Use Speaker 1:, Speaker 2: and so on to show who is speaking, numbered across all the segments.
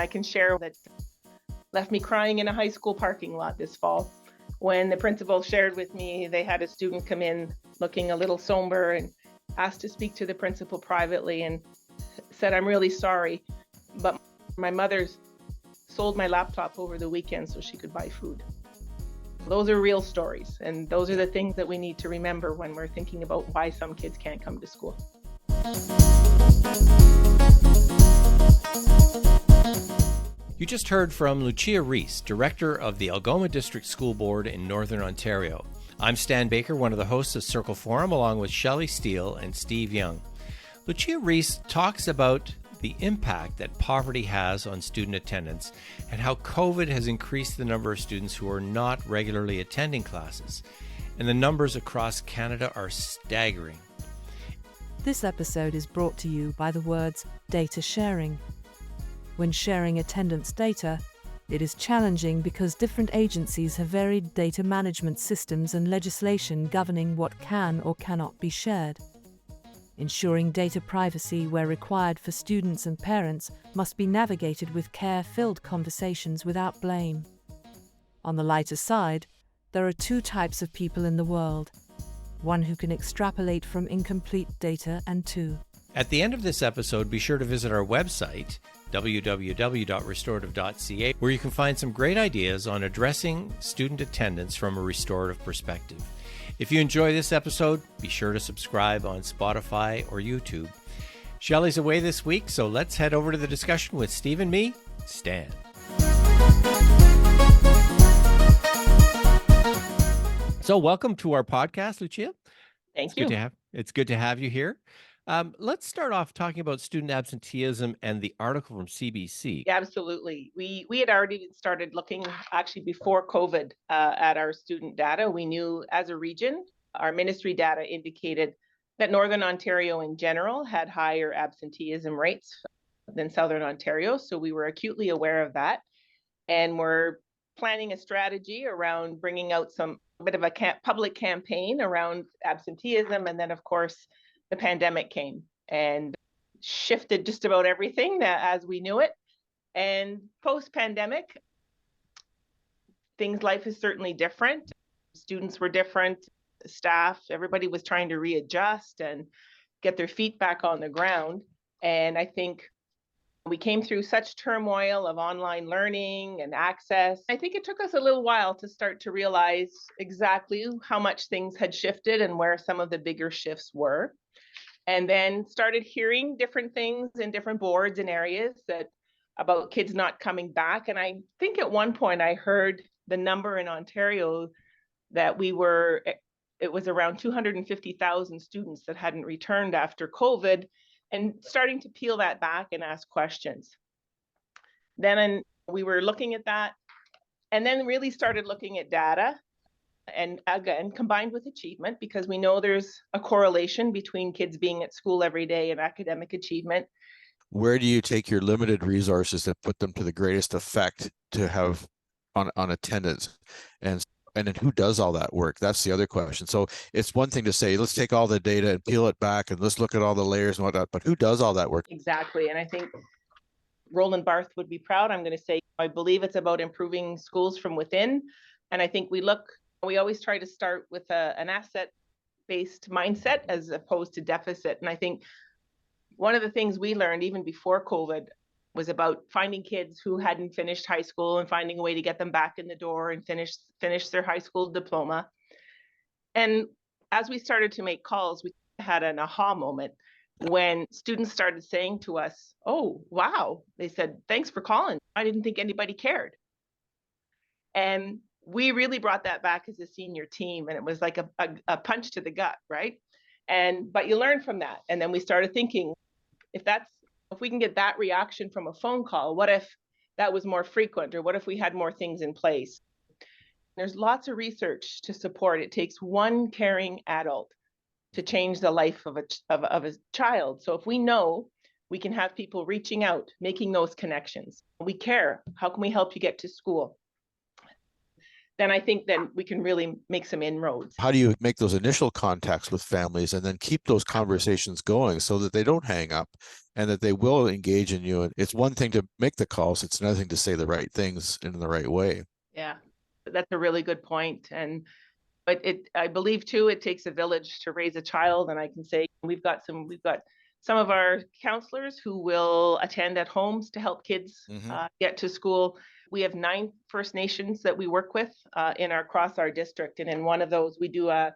Speaker 1: I can share that left me crying in a high school parking lot this fall when the principal shared with me they had a student come in looking a little somber and asked to speak to the principal privately and said, "I'm really sorry, but my mother's sold my laptop over the weekend so she could buy food." Those are real stories, and those are the things that we need to remember when we're thinking about why some kids can't come to school.
Speaker 2: You just heard from Lucia Reece, Director of the Algoma District School Board in Northern Ontario. I'm Stan Baker, one of the hosts of Circle Forum, along with Shelley Steele and Steve Young. Lucia Reece talks about the impact that poverty has on student attendance and how COVID has increased the number of students who are not regularly attending classes. And the numbers across Canada are staggering.
Speaker 3: This episode is brought to you by the words data sharing. When sharing attendance data, it is challenging because different agencies have varied data management systems and legislation governing what can or cannot be shared. Ensuring data privacy where required for students and parents must be navigated with care-filled conversations without blame. On the lighter side, there are two types of people in the world. One who can extrapolate from incomplete data, and two.
Speaker 2: At the end of this episode, be sure to visit our website, www.restorative.ca, where you can find some great ideas on addressing student attendance from a restorative perspective. If you enjoy this episode, be sure to subscribe on Spotify or YouTube. Shelley's away this week, so let's head over to the discussion with Steve and me, Stan. So welcome to our podcast, Lucia.
Speaker 1: Thank you.
Speaker 2: It's good to have you here. Let's start off talking about student absenteeism and the article from CBC.
Speaker 1: Absolutely. We had already started looking actually before COVID at our student data. We knew as a region, our ministry data indicated that Northern Ontario in general had higher absenteeism rates than Southern Ontario. So we were acutely aware of that. And we're planning a strategy around bringing out a bit of a public campaign around absenteeism. And then, of course, the pandemic came and shifted just about everything as we knew it. And post-pandemic, life is certainly different. Students were different, staff, everybody was trying to readjust and get their feet back on the ground. And I think we came through such turmoil of online learning and access. I think it took us a little while to start to realize exactly how much things had shifted and where some of the bigger shifts were. And then started hearing different things in different boards and areas about kids not coming back. And I think at one point I heard the number in Ontario that it was around 250,000 students that hadn't returned after COVID, and starting to peel that back and ask questions. Then we were looking at that and then really started looking at data. And again, combined with achievement, because we know there's a correlation between kids being at school every day and academic achievement.
Speaker 4: Where do you take your limited resources and put them to the greatest effect to have on attendance? And then who does all that work? That's the other question. So it's one thing to say, let's take all the data and peel it back and let's look at all the layers and whatnot, but who does all that work?
Speaker 1: Exactly. And I think Roland Barth would be proud. I'm going to say, I believe it's about improving schools from within. And I think we always try to start with an asset-based mindset as opposed to deficit. And I think one of the things we learned even before COVID was about finding kids who hadn't finished high school and finding a way to get them back in the door and finish their high school diploma. And as we started to make calls, we had an aha moment when students started saying to us, "Oh, wow." They said, "Thanks for calling. I didn't think anybody cared." And we really brought that back as a senior team, and it was like a punch to the gut, right? But you learn from that. And then we started thinking, if we can get that reaction from a phone call, what if that was more frequent, or what if we had more things in place? There's lots of research to support it takes one caring adult to change the life of a child. So if we know we can have people reaching out, making those connections, we care. How can we help you get to school? then I think then we can really make some inroads.
Speaker 4: How do you make those initial contacts with families and then keep those conversations going so that they don't hang up and that they will engage in you? And it's one thing to make the calls, it's another thing to say the right things in the right way.
Speaker 1: Yeah, that's a really good point. And but I believe too, it takes a village to raise a child. And I can say we've got some of our counselors who will attend at homes to help kids get to school. We have 9 First Nations that we work with across our district, and in one of those we have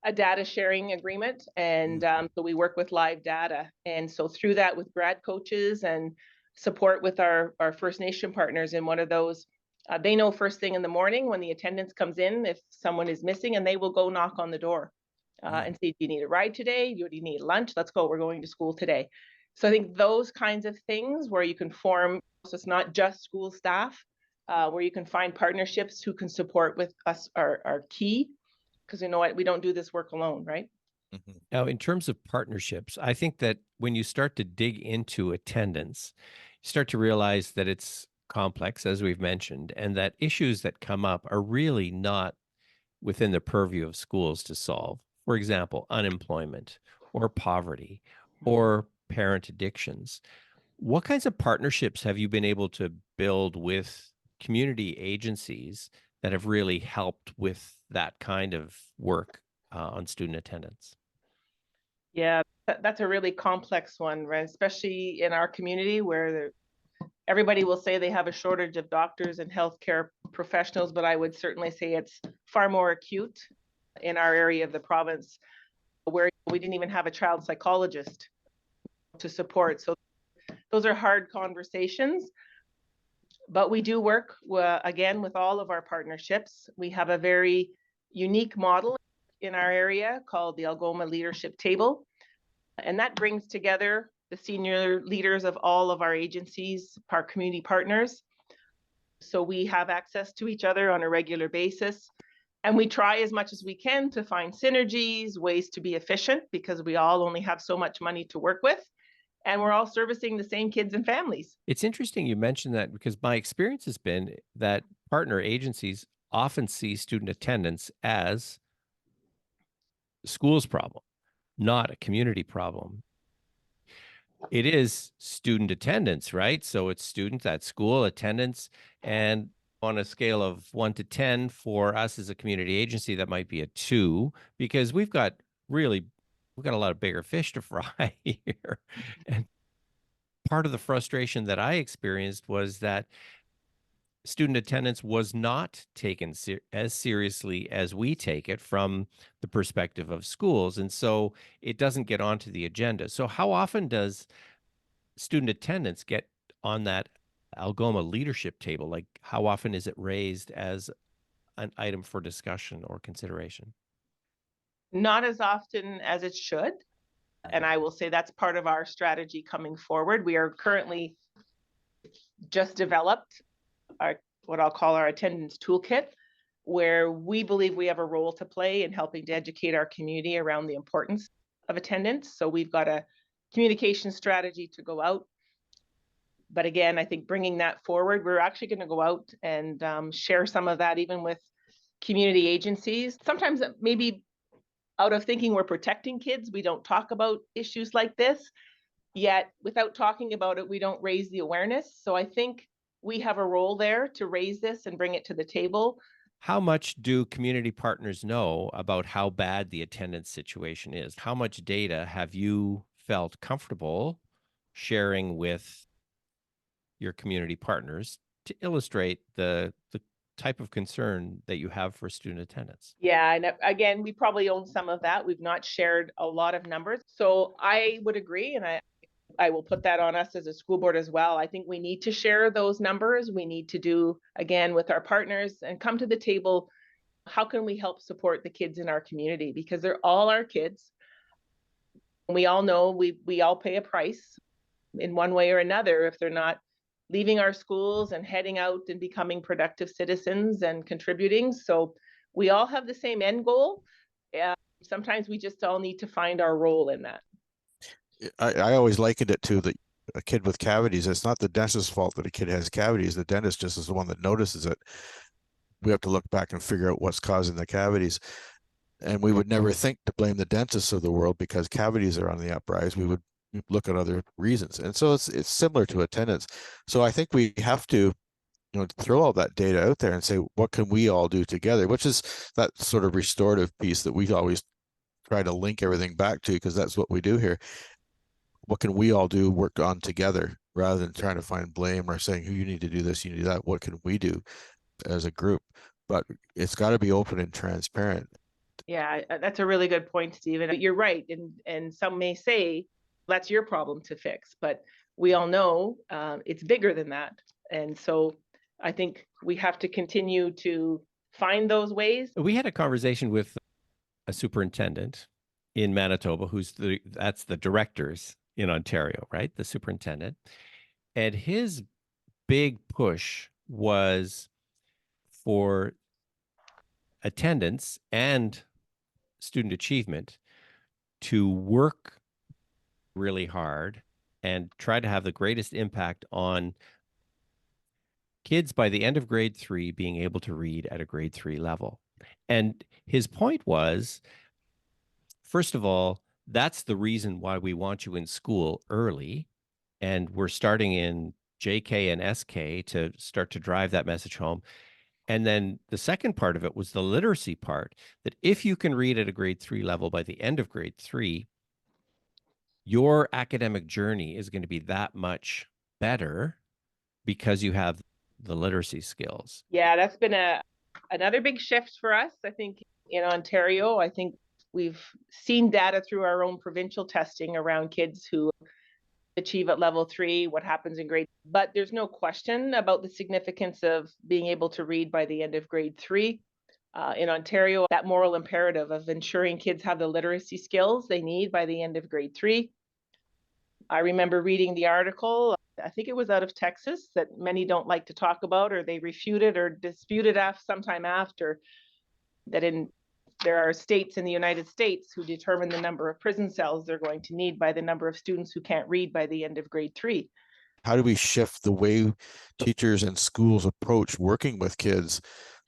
Speaker 1: a data sharing agreement, and so we work with live data, and so through that with grad coaches and support with our First Nation partners in one of those. They know first thing in the morning when the attendance comes in if someone is missing, and they will go knock on the door and say, do you need a ride today? Do you need lunch? Let's go. We're going to school today. So I think those kinds of things where you can form, so it's not just school staff, where you can find partnerships who can support with us are key, because you know what, we don't do this work alone, right?
Speaker 2: Now, in terms of partnerships, I think that when you start to dig into attendance, you start to realize that it's complex, as we've mentioned, and that issues that come up are really not within the purview of schools to solve. For example, unemployment or poverty or parent addictions. What kinds of partnerships have you been able to build with community agencies that have really helped with that kind of work on student attendance?
Speaker 1: Yeah, that's a really complex one, right? Especially in our community where everybody will say they have a shortage of doctors and healthcare professionals, but I would certainly say it's far more acute in our area of the province, where we didn't even have a child psychologist to support. So those are hard conversations, but we do work again with all of our partnerships. We have a very unique model in our area called the Algoma Leadership Table, and that brings together the senior leaders of all of our agencies, our community partners. So we have access to each other on a regular basis, and we try as much as we can to find synergies, ways to be efficient, because we all only have so much money to work with, and we're all servicing the same kids and families.
Speaker 2: It's interesting you mentioned that, because my experience has been that partner agencies often see student attendance as the school's problem, not a community problem. It is student attendance, right? So it's students at school attendance, and on a scale of 1 to 10 for us as a community agency, that might be a 2, because we've got a lot of bigger fish to fry here. And part of the frustration that I experienced was that student attendance was not taken as seriously as we take it from the perspective of schools. And so it doesn't get onto the agenda. So how often does student attendance get on that Algoma leadership table? Like, how often is it raised as an item for discussion or consideration?
Speaker 1: Not as often as it should. And I will say that's part of our strategy coming forward. We are currently just developed what I'll call our attendance toolkit, where we believe we have a role to play in helping to educate our community around the importance of attendance. So we've got a communication strategy to go out. But again, I think bringing that forward, we're actually going to go out and share some of that even with community agencies. Sometimes maybe out of thinking we're protecting kids, we don't talk about issues like this. Yet without talking about it, we don't raise the awareness. So I think we have a role there to raise this and bring it to the table.
Speaker 2: How much do community partners know about how bad the attendance situation is? How much data have you felt comfortable sharing with your community partners to illustrate the type of concern that you have for student attendance?
Speaker 1: Yeah, and again, we probably own some of that. We've not shared a lot of numbers. So I would agree, and I will put that on us as a school board as well. I think we need to share those numbers. We need to do, again, with our partners and come to the table. How can we help support the kids in our community? Because they're all our kids. We all know we all pay a price in one way or another if they're not leaving our schools and heading out and becoming productive citizens and contributing. So we all have the same end goal. Sometimes we just all need to find our role in that.
Speaker 4: I always likened it to a kid with cavities. It's not the dentist's fault that a kid has cavities. The dentist just is the one that notices it. we have to look back and figure out what's causing the cavities. And we would never think to blame the dentists of the world because cavities are on the uprise. We would look at other reasons. And so it's similar to attendance. So I think we have to, throw all that data out there and say, what can we all do together? Which is that sort of restorative piece that we always try to link everything back to, because that's what we do here. What can we all do, work on together, rather than trying to find blame or saying, you need to do this, you need to do that. What can we do as a group? But it's got to be open and transparent.
Speaker 1: Yeah, that's a really good point, Stephen. You're right. And some may say that's your problem to fix, but we all know it's bigger than that. And so I think we have to continue to find those ways.
Speaker 2: We had a conversation with a superintendent in Manitoba, that's the directors in Ontario, right? The superintendent. And his big push was for attendance and student achievement to work really hard and try to have the greatest impact on kids by the end of grade 3 being able to read at a grade 3 level. And his point was, first of all, that's the reason why we want you in school early. And we're starting in JK and SK to start to drive that message home. And then the second part of it was the literacy part, that if you can read at a grade 3 level by the end of grade 3, your academic journey is going to be that much better because you have the literacy skills.
Speaker 1: Yeah, that's been another big shift for us. I think in Ontario, I think we've seen data through our own provincial testing around kids who achieve at level 3, what happens in grade. But there's no question about the significance of being able to read by the end of grade 3. In Ontario, that moral imperative of ensuring kids have the literacy skills they need by the end of grade 3. I remember reading the article, I think it was out of Texas, that many don't like to talk about, or they refuted or disputed sometime after, that there are states in the United States who determine the number of prison cells they're going to need by the number of students who can't read by the end of grade 3.
Speaker 4: How do we shift the way teachers and schools approach working with kids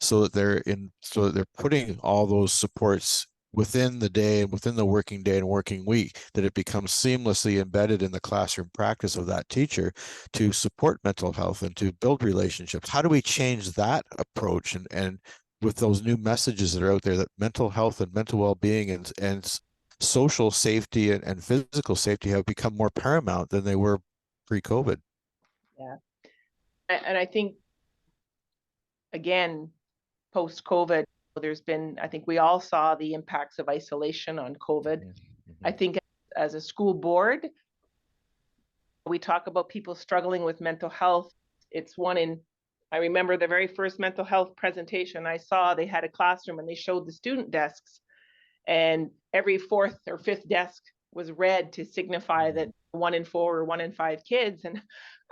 Speaker 4: so that they're putting all those supports within the day, within the working day and working week, that it becomes seamlessly embedded in the classroom practice of that teacher to support mental health and to build relationships? How do we change that approach and with those new messages that are out there, that mental health and mental well-being and social safety and physical safety have become more paramount than they were pre-COVID?
Speaker 1: Yeah. And I think, again, post-COVID, I think we all saw the impacts of isolation on COVID. Mm-hmm. I think as a school board, we talk about people struggling with mental health. I remember the very first mental health presentation I saw, they had a classroom and they showed the student desks, and every 4th or 5th desk was red to signify that 1 in 4 or 1 in 5 kids. And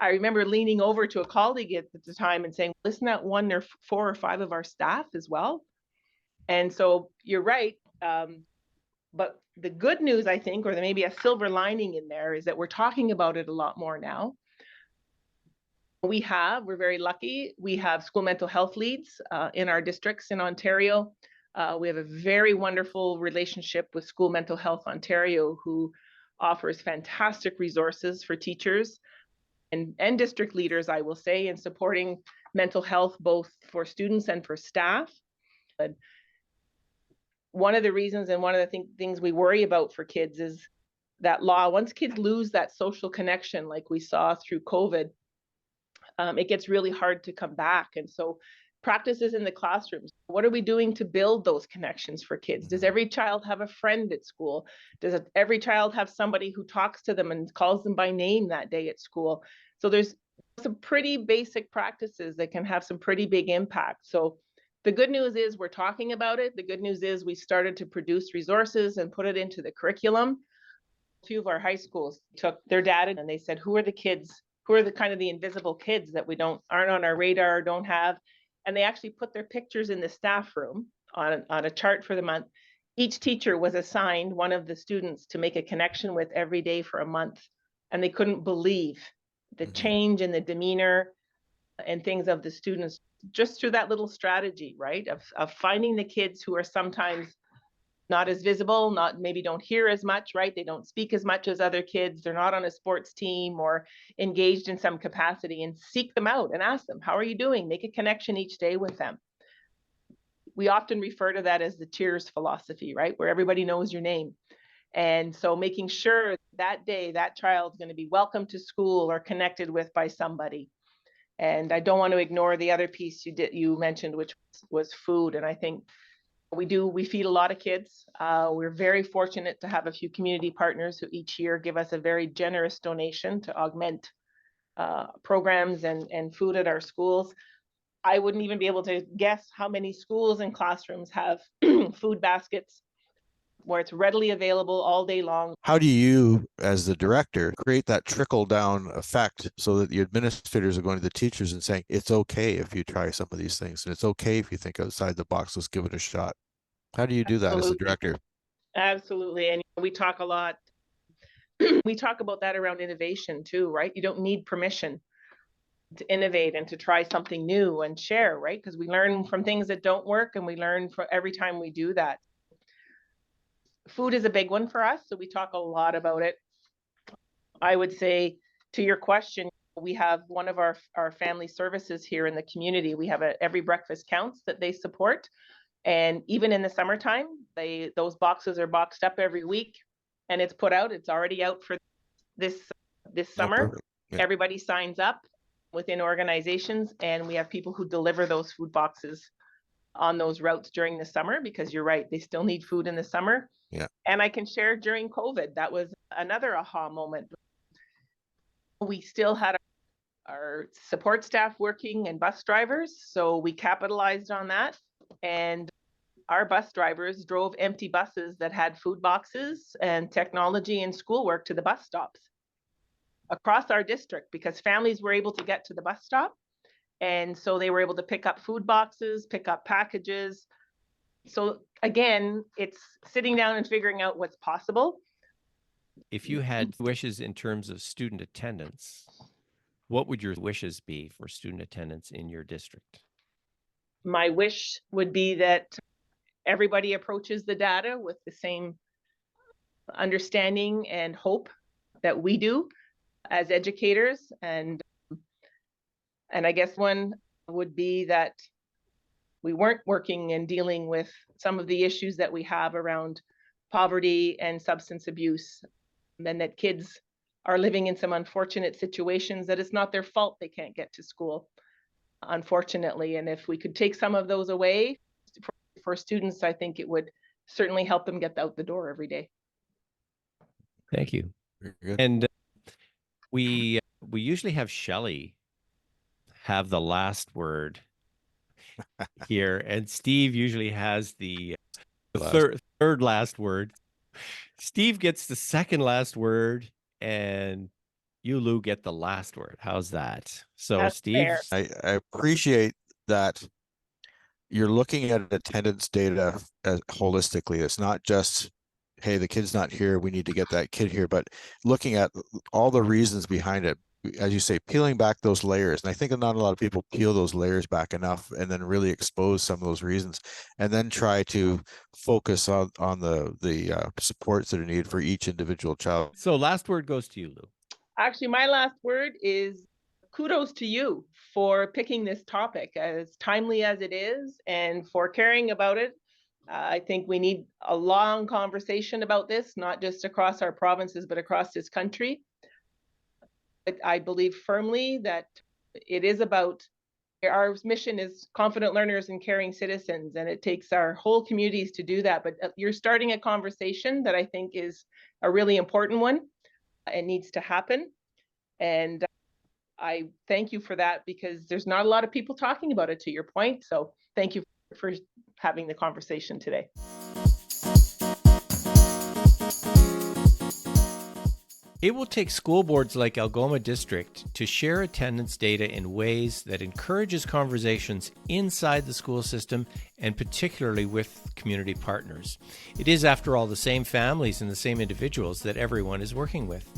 Speaker 1: I remember leaning over to a colleague at the time and saying, isn't that 1 or 4 or 5 of our staff as well? And so you're right. But the good news, I think, or maybe a silver lining in there, is that we're talking about it a lot more now. We're very lucky. We have school mental health leads in our districts in Ontario. We have a very wonderful relationship with School Mental Health Ontario, who offers fantastic resources for teachers and district leaders, I will say, in supporting mental health, both for students and for staff. But one of the reasons and one of the things we worry about for kids is that once kids lose that social connection, like we saw through COVID, it gets really hard to come back. And so practices in the classrooms, what are we doing to build those connections for kids? Does every child have a friend at school? Does every child have somebody who talks to them and calls them by name that day at school? So there's some pretty basic practices that can have some pretty big impact. So the good news is we're talking about it. The good news is we started to produce resources and put it into the curriculum. A few of our high schools took their data and they said, who are the kids? Who are the kind of the invisible kids that aren't on our radar or don't have? And they actually put their pictures in the staff room on a chart for the month. Each teacher was assigned one of the students to make a connection with every day for a month. And they couldn't believe the change in the demeanor, and things of the students just through that little strategy, right? Of finding the kids who are sometimes not as visible, maybe don't hear as much, right? They don't speak as much as other kids. They're not on a sports team or engaged in some capacity, and seek them out and ask them, how are you doing? Make a connection each day with them. We often refer to that as the cheers philosophy, right? Where everybody knows your name. And so making sure that day that child's going to be welcome to school or connected with by somebody. And I don't want to ignore the other piece you mentioned, which was food. And I think we feed a lot of kids. We're very fortunate to have a few community partners who each year give us a very generous donation to augment programs and food at our schools. I wouldn't even be able to guess how many schools and classrooms have food baskets where it's readily available all day long.
Speaker 4: How do you, as the director, create that trickle down effect so that the administrators are going to the teachers and saying, it's okay if you try some of these things, and it's okay if you think outside the box, let's give it a shot? How do you do that as a director?
Speaker 1: Absolutely. And we talk a lot. We talk about that around innovation too, right? You don't need permission to innovate and to try something new and share, right? Because we learn from things that don't work, and we learn from every time we do that. Food is a big one for us, so we talk a lot about it. I would say, to your question, we have one of our family services here in the community. We have Every Breakfast Counts that they support. And even in the summertime, those boxes are boxed up every week, and it's put out. It's already out for this summer. Yeah. Everybody signs up within organizations, and we have people who deliver those food boxes on those routes during the summer, because you're right, they still need food in the summer.
Speaker 4: Yeah.
Speaker 1: And I can share during COVID, that was another aha moment. We still had our support staff working and bus drivers, so we capitalized on that. And our bus drivers drove empty buses that had food boxes and technology and schoolwork to the bus stops across our district, because families were able to get to the bus stop. And so they were able to pick up food boxes, pick up packages. So again, it's sitting down and figuring out what's possible.
Speaker 2: If you had wishes in terms of student attendance, what would your wishes be for student attendance in your district?
Speaker 1: My wish would be that everybody approaches the data with the same understanding and hope that we do as educators. And I guess one would be that we weren't working and dealing with some of the issues that we have around poverty and substance abuse, and that kids are living in some unfortunate situations that it's not their fault they can't get to school, unfortunately. And if we could take some of those away for students, I think it would certainly help them get out the door every day.
Speaker 2: Thank you.
Speaker 4: Very good.
Speaker 2: And we usually have Shelley have the last word here, and Steve usually has the third last word. Steve gets the second last word, and you, Lou, get the last word. How's that? So,
Speaker 1: That's
Speaker 2: Steve,
Speaker 1: fair.
Speaker 4: I appreciate that you're looking at attendance data holistically. It's not just, hey, the kid's not here, we need to get that kid here, but looking at all the reasons behind it. As you say, peeling back those layers. And I think not a lot of people peel those layers back enough, and then really expose some of those reasons, and then try to focus on the supports that are needed for each individual child.
Speaker 2: So last word goes to you, Lou.
Speaker 1: Actually, my last word is kudos to you for picking this topic, as timely as it is, and for caring about it. I think we need a long conversation about this, not just across our provinces, but across this country. I believe firmly that it is about, our mission is confident learners and caring citizens, and it takes our whole communities to do that. But you're starting a conversation that I think is a really important one. It needs to happen. And I thank you for that, because there's not a lot of people talking about it, to your point. So thank you for having the conversation today.
Speaker 2: It will take school boards like Algoma District to share attendance data in ways that encourages conversations inside the school system, and particularly with community partners. It is, after all, the same families and the same individuals that everyone is working with.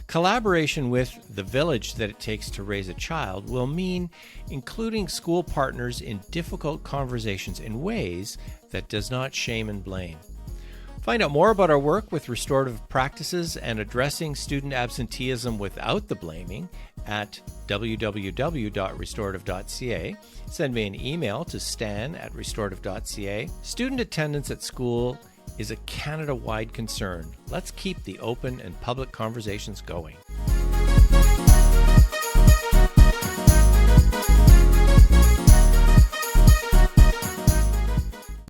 Speaker 2: Collaboration with the village that it takes to raise a child will mean including school partners in difficult conversations in ways that does not shame and blame. Find out more about our work with restorative practices and addressing student absenteeism without the blaming at www.restorative.ca. Send me an email to stan@restorative.ca. Student attendance at school is a Canada-wide concern. Let's keep the open and public conversations going.